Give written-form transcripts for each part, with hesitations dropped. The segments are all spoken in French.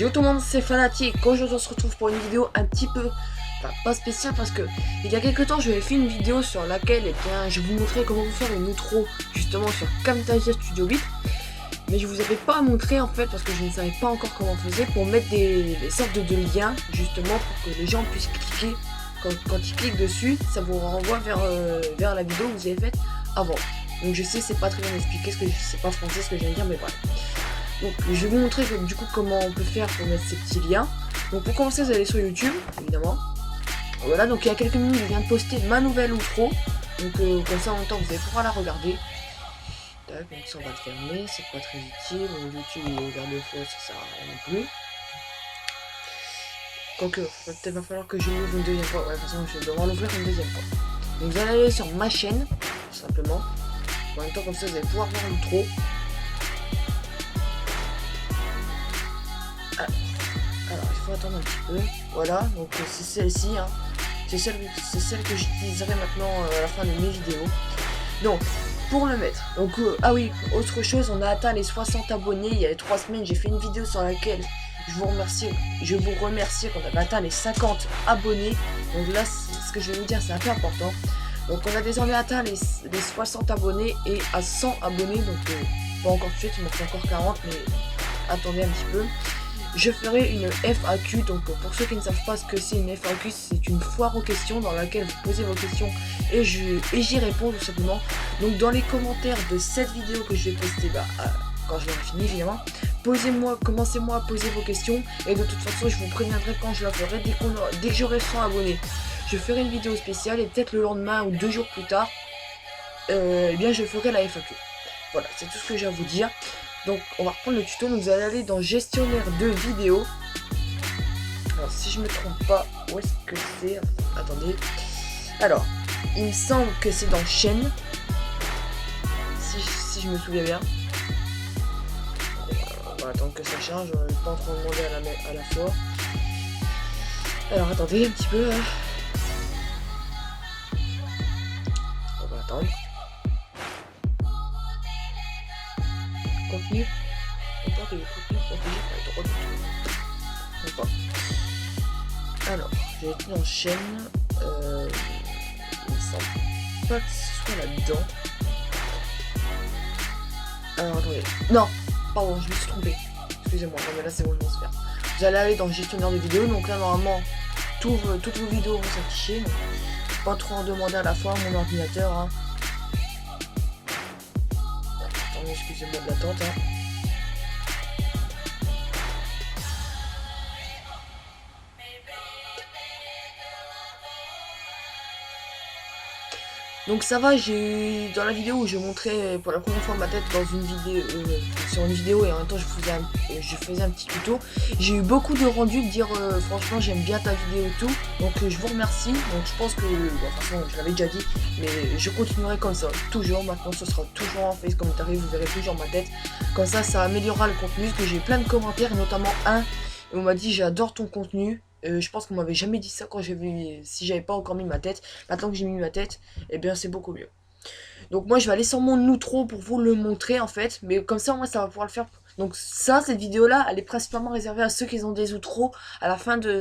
Yo tout le monde, c'est Fanatique. Aujourd'hui on se retrouve pour une vidéo un petit peu, enfin, pas spéciale, parce que il y a quelques temps j'avais fait une vidéo sur laquelle je vous montrais comment vous faire une outro justement sur Camtasia Studio 8. Mais je vous avais pas montré en fait parce que je ne savais pas encore comment on faisait pour mettre des sortes de liens justement pour que les gens puissent cliquer. Quand ils cliquent dessus, ça vous renvoie vers la vidéo que vous avez faite avant. Donc je sais c'est pas très bien expliqué, c'est pas français ce que je viens de dire, mais voilà. Donc je vais vous montrer du coup comment on peut faire pour mettre ces petits liens. Donc pour commencer vous allez sur YouTube évidemment. Voilà, donc il y a quelques minutes je viens de poster ma nouvelle outro. Donc comme ça en même temps vous allez pouvoir la regarder. Tac, donc ça on va le fermer, c'est pas très utile. YouTube il est ouvert deux fois, ça sert à rien non plus. Quoique, peut-être va falloir que je l'ouvre une deuxième fois. Ouais, de toute façon je vais devoir l'ouvrir une deuxième fois. Donc vous allez aller sur ma chaîne, tout simplement. En même temps comme ça vous allez pouvoir voir l'outro. Alors il faut attendre un petit peu. Voilà, donc c'est celle-ci, hein. C'est celle que j'utiliserai maintenant à la fin de mes vidéos. Donc pour le mettre, donc ah oui, autre chose, on a atteint les 60 abonnés il y a 3 semaines. J'ai fait une vidéo sur laquelle je vous remercie qu'on avait atteint les 50 abonnés. Donc là ce que je vais vous dire c'est un peu important. Donc on a désormais atteint les 60 abonnés et à 100 abonnés. Donc pas encore de suite, il m'en faut encore 40, mais attendez un petit peu. Je ferai une FAQ, donc pour ceux qui ne savent pas ce que c'est une FAQ, c'est une foire aux questions dans laquelle vous posez vos questions et j'y réponds tout simplement. Donc dans les commentaires de cette vidéo que je vais poster, quand je l'aurai fini évidemment, commencez-moi à poser vos questions et de toute façon je vous préviendrai quand je la ferai, dès que j'aurai 100 abonnés. Je ferai une vidéo spéciale et peut-être le lendemain ou 2 jours plus tard, eh bien je ferai la FAQ. Voilà, c'est tout ce que j'ai à vous dire. Donc on va reprendre le tuto, donc vous allez aller dans gestionnaire de vidéos. Alors si je me trompe pas, où est-ce que c'est? Attendez. Alors, il me semble que c'est dans chaîne. Si je me souviens bien. On va attendre que ça charge, on n'est pas en train de demander à la fois. Alors attendez un petit peu. On va attendre. Contenu. On parle de contenu protégé par les droits d'auteur. Alors, j'ai été en chaîne. Il me semble pas que ce soit là-dedans. Alors attendez. Non, pardon, je me suis trompé. Excusez-moi, non mais là c'est bon, je m'en souviens. Vous allez aller dans le gestionnaire de vidéos. Donc là normalement, toutes vos vidéos vont s'afficher. Pas trop en demander à la fois mon ordinateur. Hein. Attendez, excusez-moi de l'attente. Hein. Donc ça va, dans la vidéo où je montrais pour la première fois ma tête dans une vidéo, sur une vidéo et en même temps je faisais un petit tuto, j'ai eu beaucoup de rendus de dire franchement j'aime bien ta vidéo et tout, donc je vous remercie. Donc je pense que, de toute façon je l'avais déjà dit, mais je continuerai comme ça, toujours, maintenant ce sera toujours en face commentary, vous verrez toujours ma tête, comme ça améliorera le contenu, parce que j'ai plein de commentaires, notamment un, où on m'a dit j'adore ton contenu. Je pense qu'on m'avait jamais dit ça quand si j'avais pas encore mis ma tête. Maintenant que j'ai mis ma tête, eh bien c'est beaucoup mieux. Donc moi je vais aller sur mon outro pour vous le montrer en fait. Mais comme ça moi ça va pouvoir le faire. Donc cette vidéo là, elle est principalement réservée à ceux qui ont des outros à la fin de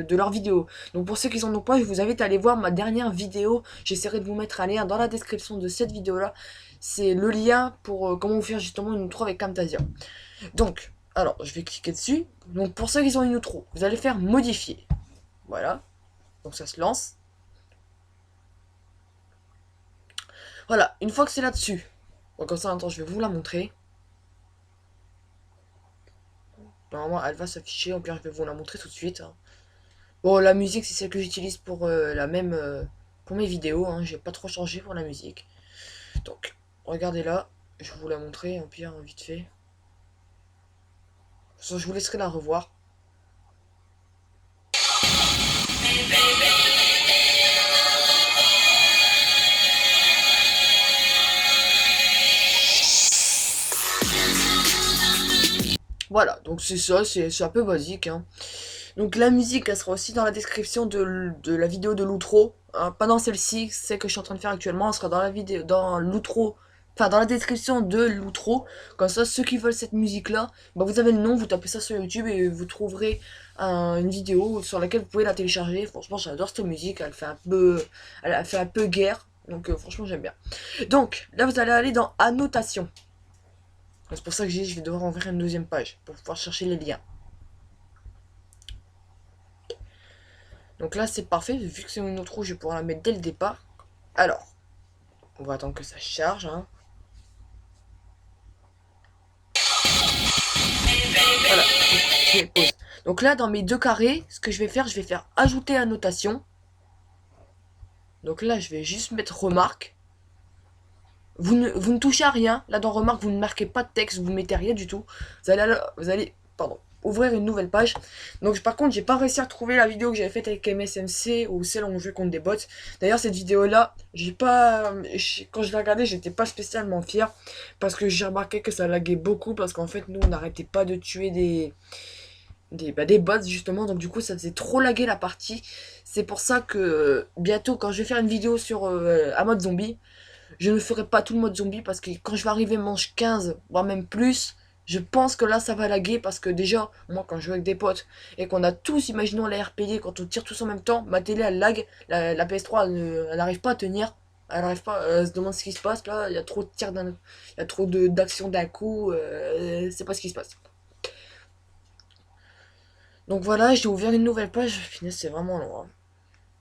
leur vidéo. Donc pour ceux qui en ont pas, je vous invite à aller voir ma dernière vidéo. J'essaierai de vous mettre un lien dans la description de cette vidéo là. C'est le lien pour comment vous faire justement une outro avec Camtasia. Donc... alors, je vais cliquer dessus. Donc, pour ceux qui ont une outro, vous allez faire modifier. Voilà. Donc, ça se lance. Voilà. Une fois que c'est là-dessus. Bon, comme ça, attends, je vais vous la montrer. Normalement, elle va s'afficher. Au pire, je vais vous la montrer tout de suite. Hein. Bon, la musique, c'est celle que j'utilise pour pour mes vidéos. Hein. J'ai pas trop changé pour la musique. Donc, regardez là. Je vais vous la montrer. Au pire, vite fait. Je vous laisserai la revoir. Voilà, donc c'est ça, c'est un peu basique. Hein. Donc la musique, elle sera aussi dans la description de la vidéo de l'outro. Hein, pas dans celle-ci, celle que je suis en train de faire actuellement, elle sera dans la vidéo, dans l'outro enfin dans la description de l'outro. Comme ça, ceux qui veulent cette musique-là, bah, vous avez le nom, vous tapez ça sur YouTube et vous trouverez une vidéo sur laquelle vous pouvez la télécharger. Franchement, j'adore cette musique, elle a fait un peu guerre, donc franchement, j'aime bien. Donc, là, vous allez aller dans Annotation. C'est pour ça que je vais devoir ouvrir une deuxième page pour pouvoir chercher les liens. Donc là, c'est parfait, vu que c'est une outro, je vais pouvoir la mettre dès le départ. Alors, on va attendre que ça charge, hein. Voilà, je pause. Donc là, dans mes deux carrés, ce que je vais faire ajouter annotation. Donc là, je vais juste mettre remarque. Vous ne touchez à rien. Là, dans remarque, vous ne marquez pas de texte, vous ne mettez rien du tout. Vous allez ouvrir une nouvelle page. Donc par contre, j'ai pas réussi à trouver la vidéo que j'avais faite avec MSMC ou celle où on jouait contre des bots. D'ailleurs, cette vidéo-là, quand je l'ai regardée, j'étais pas spécialement fier parce que j'ai remarqué que ça laguait beaucoup parce qu'en fait, nous, on n'arrêtait pas de tuer des bots justement, donc du coup ça faisait trop laguer la partie. C'est pour ça que bientôt quand je vais faire une vidéo sur un mode zombie, je ne ferai pas tout le mode zombie parce que quand je vais arriver manche 15 voire même plus, je pense que là ça va laguer parce que déjà moi quand je joue avec des potes et qu'on a tous, imaginons la RPD, quand on tire tous en même temps, ma télé elle lag, la PS3 elle n'arrive pas à tenir. Elle arrive pas, elle se demande ce qui se passe là, il y a trop de tirs il y a trop d'actions d'un coup, c'est pas ce qui se passe. Donc voilà, j'ai ouvert une nouvelle page. Finalement, c'est vraiment long, hein.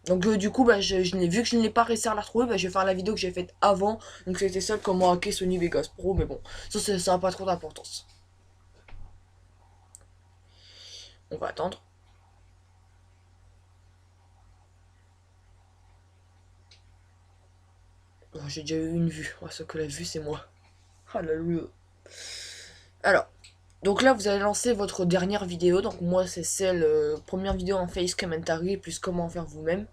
Donc du coup, bah, vu que je ne l'ai pas réussi à la retrouver, bah, je vais faire la vidéo que j'ai faite avant. Donc c'était celle comment hacker Sony Vegas Pro. Mais bon, ça n'a pas trop d'importance. On va attendre. Oh, j'ai déjà eu une vue. Oh, ce que la vue, c'est moi. Alléluia. Alors, donc là, vous allez lancer votre dernière vidéo. Donc moi, c'est celle, première vidéo en face commentary, plus comment faire vous-même.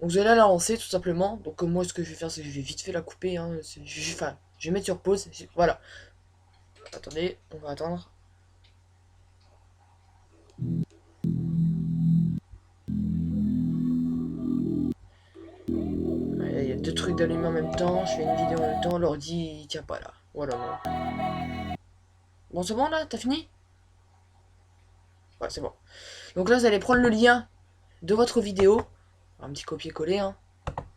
Donc vous allez la lancer tout simplement. Donc moi ce que je vais faire c'est que je vais vite fait la couper. Hein. Je vais mettre sur pause. Voilà. Attendez, on va attendre. Il y a deux trucs d'allumer en même temps. Je fais une vidéo en même temps. L'ordi il tient pas là. Voilà. Bon c'est bon là, t'as fini? Ouais c'est bon. Donc là vous allez prendre le lien de votre vidéo. Un petit copier-coller. Hein.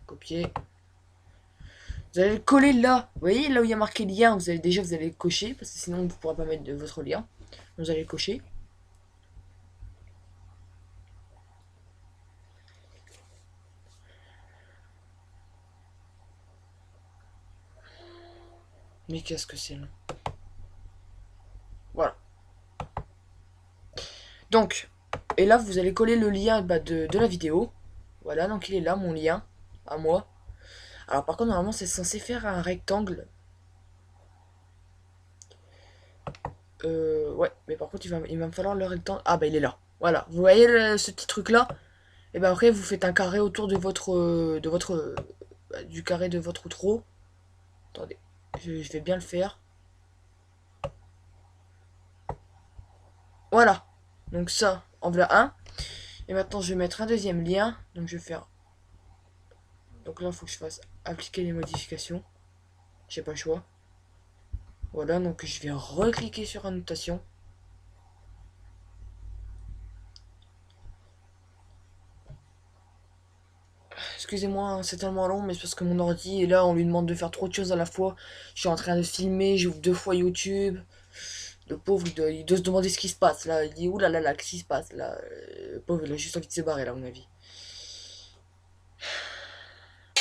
Copier. Vous allez le coller là. Vous voyez là où il y a marqué lien, vous allez le cocher. Parce que sinon vous ne pourrez pas mettre de votre lien. Vous allez le cocher. Mais qu'est-ce que c'est là? Voilà. Donc, et là vous allez coller le lien de la vidéo. Voilà, donc il est là, mon lien, à moi. Alors par contre, normalement c'est censé faire un rectangle. Ouais, mais par contre il va me falloir le rectangle. Ah bah il est là. Voilà, vous voyez ce petit truc là? Et ben après vous faites un carré autour de du carré de votre outro. Attendez, je vais bien le faire. Voilà, donc ça, en voilà un. Et maintenant je vais mettre un deuxième lien. Donc je vais faire. Donc là il faut que je fasse appliquer les modifications. J'ai pas le choix. Voilà, donc je vais recliquer sur annotation. Excusez-moi, hein, c'est tellement long, mais c'est parce que mon ordi est là, on lui demande de faire trop de choses à la fois. Je suis en train de filmer, j'ouvre 2 fois YouTube. Le pauvre, il doit se demander ce qui se passe là. Il dit oulala, qu'est-ce qui se passe là? Le pauvre, il a juste envie de se barrer là, à mon avis.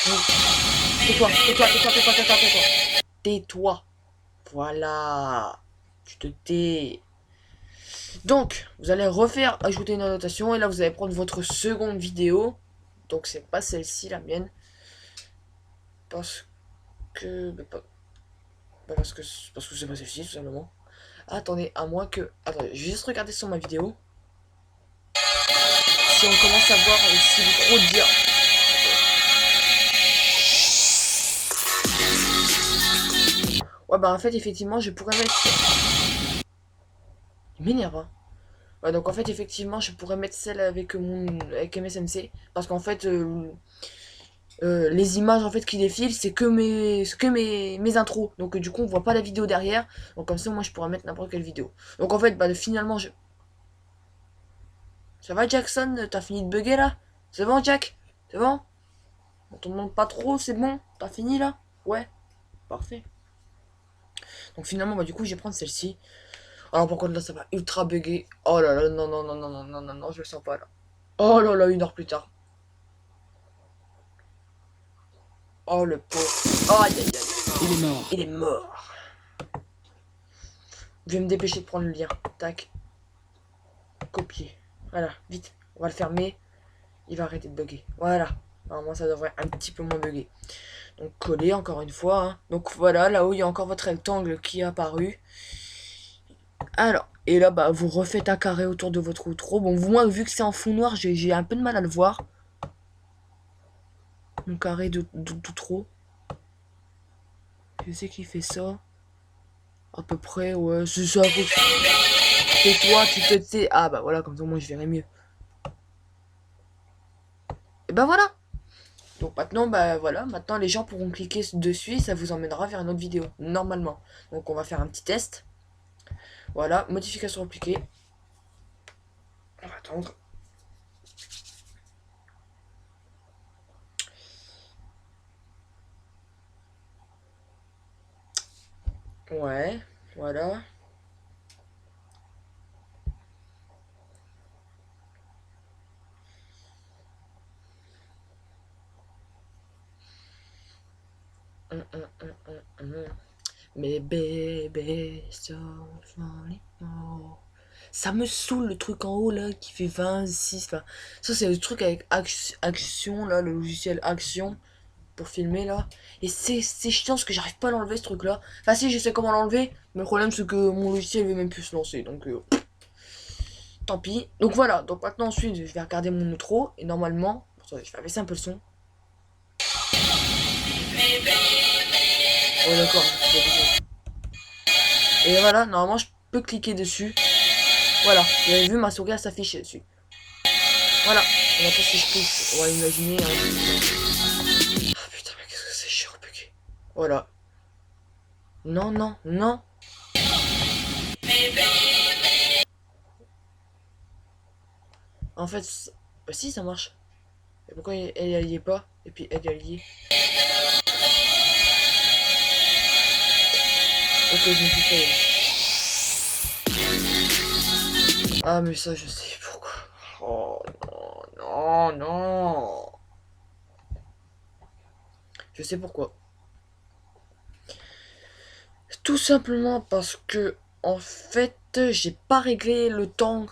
Tais-toi, tais-toi, tais-toi, tais-toi, tais-toi, tais-toi. Tais-toi. Voilà. Tu te tais. Donc, vous allez refaire ajouter une annotation et là vous allez prendre votre seconde vidéo. Donc c'est pas celle-ci, la mienne. Parce que... parce que c'est pas celle-ci, tout simplement. Attendez, à moins que... Attendez, je vais juste regarder sur ma vidéo. Si on commence à voir si c'est trop bien. Ouais, bah en fait, effectivement, je pourrais mettre... Il m'énerve, hein. Ouais, donc en fait, effectivement, je pourrais mettre celle avec MSMC. Parce qu'en fait, les images en fait qui défilent, c'est que mes intros. Donc du coup on voit pas la vidéo derrière. Donc comme ça moi je pourrais mettre n'importe quelle vidéo. Donc en fait bah finalement je... Ça va Jackson? T'as fini de bugger là? C'est bon Jack? C'est bon? On te demande pas trop, c'est bon? T'as fini là? Ouais, parfait. Donc finalement bah du coup je vais prendre celle-ci. Alors par contre là ça va ultra bugger. Oh là là, non non non non non non non non, je le sens pas là. Oh là là, 1 heure plus tard. Oh le pauvre. Oh aïe aïe aïe. Il est mort. Il est mort. Je vais me dépêcher de prendre le lien. Tac. Copier. Voilà, vite. On va le fermer. Il va arrêter de bugger. Voilà. Normalement ça devrait un petit peu moins bugger. Donc coller encore une fois. Hein. Donc voilà, là où il y a encore votre rectangle qui est apparu. Alors, et là bah vous refaites un carré autour de votre outro. Bon, moi vu que c'est en fond noir, j'ai un peu de mal à le voir. Mon carré d'outro. Je sais qu'il fait ça. À peu près, ouais. C'est ça. Et toi, tu te sais. Ah bah voilà, comme ça moi je verrai mieux. Et bah voilà. Donc maintenant, bah voilà, maintenant les gens pourront cliquer dessus et ça vous emmènera vers une autre vidéo, normalement. Donc on va faire un petit test. Voilà, modification appliquée. On va attendre. Ouais, voilà. Mes bébés sauvent les morts. Ça me saoule le truc en haut là qui fait 26. Enfin, ça c'est le truc avec Action là, le logiciel Action pour filmer là. Et c'est chiant parce que j'arrive pas à l'enlever ce truc là. Enfin si je sais comment l'enlever, mais le problème c'est que mon logiciel veut même plus se lancer. Donc tant pis. Donc voilà, donc maintenant ensuite je vais regarder mon outro. Et normalement, attendez, je vais baisser un peu le son. Oh d'accord, et voilà, normalement je peux cliquer dessus. Voilà, vous avez vu ma souris s'afficher dessus. Voilà, et maintenant si je clique, on va imaginer. Ah putain, mais qu'est-ce que c'est chiant, bugger. Voilà. Non, non, non. En fait, bah si ça marche. Et pourquoi elle y est pas? Et puis elle y est. Ok, je me suis fait. Ah mais ça je sais pourquoi. Oh non, non, non. Je sais pourquoi. Tout simplement parce que en fait j'ai pas réglé le temps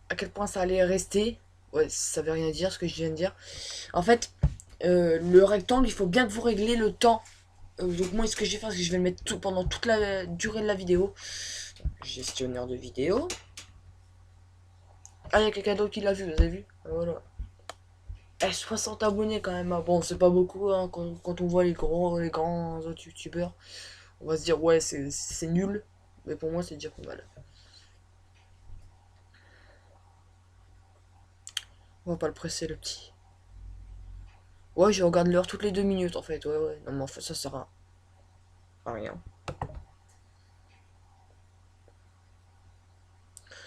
à quel point ça allait rester. Ouais, ça veut rien dire ce que je viens de dire. En fait, le rectangle, il faut bien que vous réglez le temps. Donc moi, ce que je vais faire, c'est que je vais le mettre pendant toute la durée de la vidéo. Gestionnaire de vidéo. Ah, il y a quelqu'un d'autre qui l'a vu, vous avez vu? Voilà. Eh, 60 abonnés quand même. Bon, c'est pas beaucoup hein, quand on voit les grands autres youtubeurs. On va se dire, ouais, c'est nul. Mais pour moi, c'est dire pas mal. On va pas le presser, le petit. Ouais, je regarde l'heure toutes les 2 minutes en fait. Ouais, ouais. Non, mais en fait, ça sert à rien.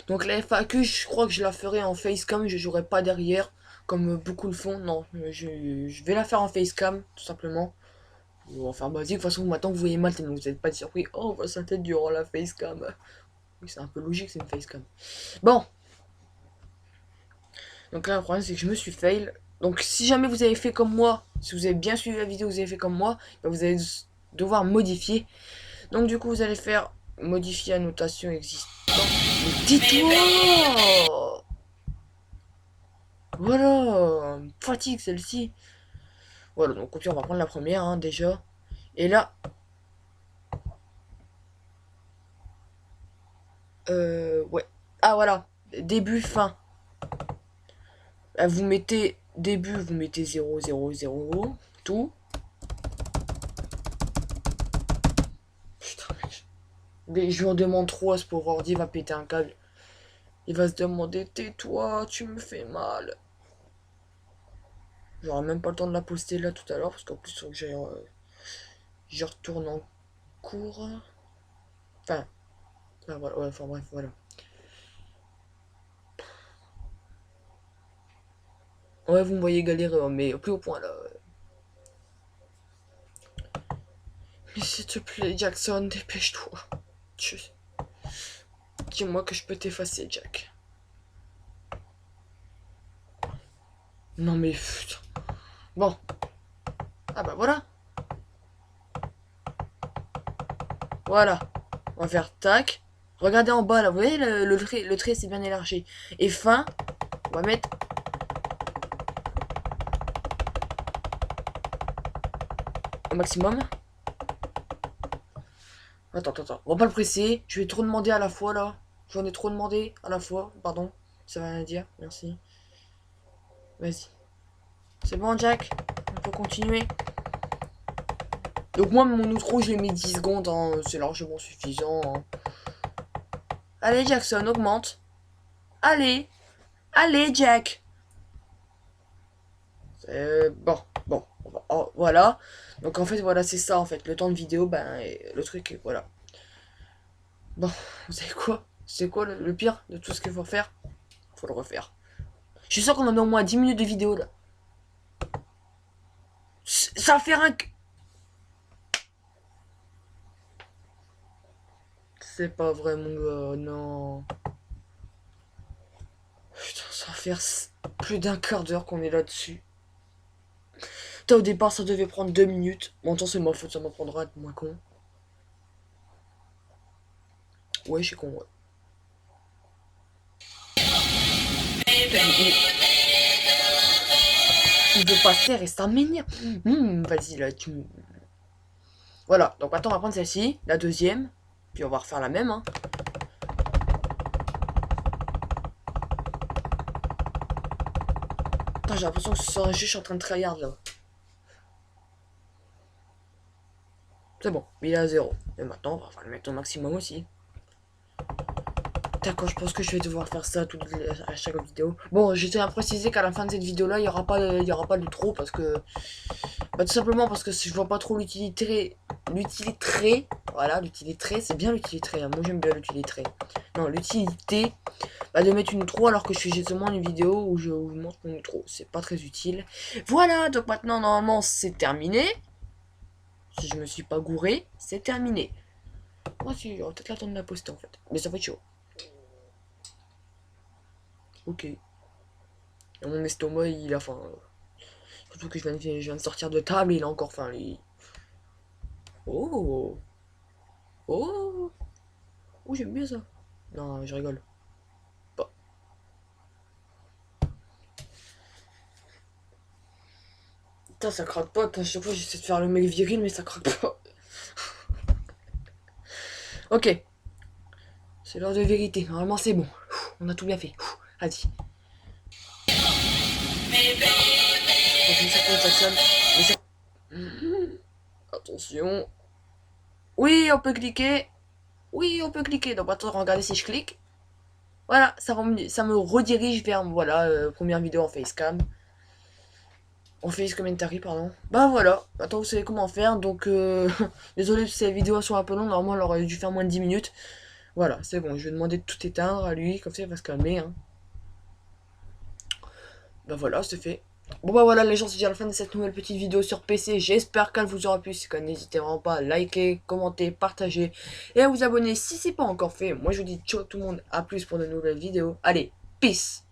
Donc la FAQ, je crois que je la ferai en facecam, je jouerai pas derrière, comme beaucoup le font. Non, je vais la faire en facecam, tout simplement. Enfin basique, de toute façon, maintenant vous voyez mal, vous n'êtes pas surpris. Oh, on voit sa tête durant la facecam. Oui, c'est un peu logique, c'est une facecam. Bon. Donc là, le problème, c'est que je me suis fail. Donc si jamais vous avez fait comme moi, si vous avez bien suivi la vidéo, vous avez fait comme moi, ben, vous allez devoir modifier. Donc du coup, vous allez faire modifier annotation existante. Mais dites-moi! Voilà, fatigue celle-ci. Voilà, donc au pire, on va prendre la première, hein, déjà. Et là, ouais. Ah, voilà, début, fin. Là, vous mettez début, vous mettez 0, 0, 0, tout. Putain, mec. Mais je lui en demande trop à ce pauvre ordi, il va péter un câble. Il va se demander, tais-toi, tu me fais mal. J'aurai même pas le temps de la poster là tout à l'heure parce qu'en plus il faut que j'y retourne en cours. Enfin, voilà, ouais, enfin bref, voilà. Ouais, vous me voyez galérer, hein, mais plus au point là. Mais s'il te plaît, Jackson, dépêche-toi. Dis-moi que je peux t'effacer, Jack. Non mais putain. Bon. Ah bah voilà. Voilà. On va faire tac. Regardez en bas là, vous voyez le trait c'est bien élargi. Et fin, on va mettre. Au maximum. Attends. On va pas le presser. Je vais trop demander à la fois là. J'en ai trop demandé à la fois. Pardon. Ça va rien dire. Merci. Vas-y. C'est bon, Jack. On peut continuer. Donc moi, mon outro, je l'ai mis 10 secondes. Hein. C'est largement suffisant. Hein. Allez, Jackson, augmente. Allez. Allez, Jack. Bon. Oh, voilà. Donc en fait, voilà, c'est ça, en fait. Le temps de vidéo, ben, le truc, voilà. Bon, vous savez quoi? C'est quoi le pire de tout ce qu'il faut faire? Faut le refaire. Je suis sûr qu'on en a au moins 10 minutes de vidéo, là. Ça va faire un... C'est pas vrai, mon gars, non. Putain, ça va faire plus d'un quart d'heure qu'on est là-dessus. Putain, au départ, ça devait prendre 2 minutes. Bon, attends, c'est ma faute, ça m'en prendra être moins con. Ouais, je suis con, ouais. Il veut passer, reste un m'énerve. Vas-y, là, tu... Voilà, donc maintenant, on va prendre celle-ci, la deuxième. Puis on va refaire la même, hein. Putain, j'ai l'impression que c'est un jeu, je suis en train de tryhard, là. C'est bon, il est à 0. Et maintenant, on va le mettre au maximum aussi. D'accord, je pense que je vais devoir faire ça à chaque vidéo. Bon, je tiens à préciser qu'à la fin de cette vidéo-là, il n'y aura pas de trop parce que... Bah, tout simplement parce que je vois pas trop l'utilité. Voilà, l'utilité, c'est bien l'utilité. Hein. Moi, j'aime bien l'utilité. Non, l'utilité de mettre une outro alors que je fais justement une vidéo où je vous montre mon outro. C'est pas très utile. Voilà, donc maintenant, normalement, c'est terminé. Si je me suis pas gouré, c'est terminé. Moi, si, j'aurais peut-être l'attendre de la poster en fait. Mais ça va être chaud. Ok. Et mon estomac, il a faim. Surtout que je viens de sortir de table et il a encore faim, lui. Oh. Oh. Oh, j'aime bien ça. Non, je rigole. Bah. Putain, ça craque pas. À chaque fois, j'essaie de faire le mec viril, mais ça craque pas. Ok. C'est l'heure de vérité. Normalement, c'est bon. On a tout bien fait. Vas-y. Attention. Oui, on peut cliquer. Oui, on peut cliquer. Donc, attends, regardez si je clique. Voilà, ça me redirige vers, voilà, première vidéo en facecam. En face commentary, pardon. Bah voilà, maintenant vous savez comment faire. Donc, désolé si ces vidéos sont un peu longues. Normalement, elle aurait dû faire moins de 10 minutes. Voilà, c'est bon. Je vais demander de tout éteindre à lui. Comme ça, il va se calmer. Hein. Bah voilà, c'est fait. Bon bah voilà les gens, c'est déjà la fin de cette nouvelle petite vidéo sur PC. J'espère qu'elle vous aura plu. Si c'est n'hésitez vraiment pas à liker, commenter, partager et à vous abonner si c'est pas encore fait. Moi je vous dis ciao tout le monde, à plus pour de nouvelles vidéos. Allez, peace.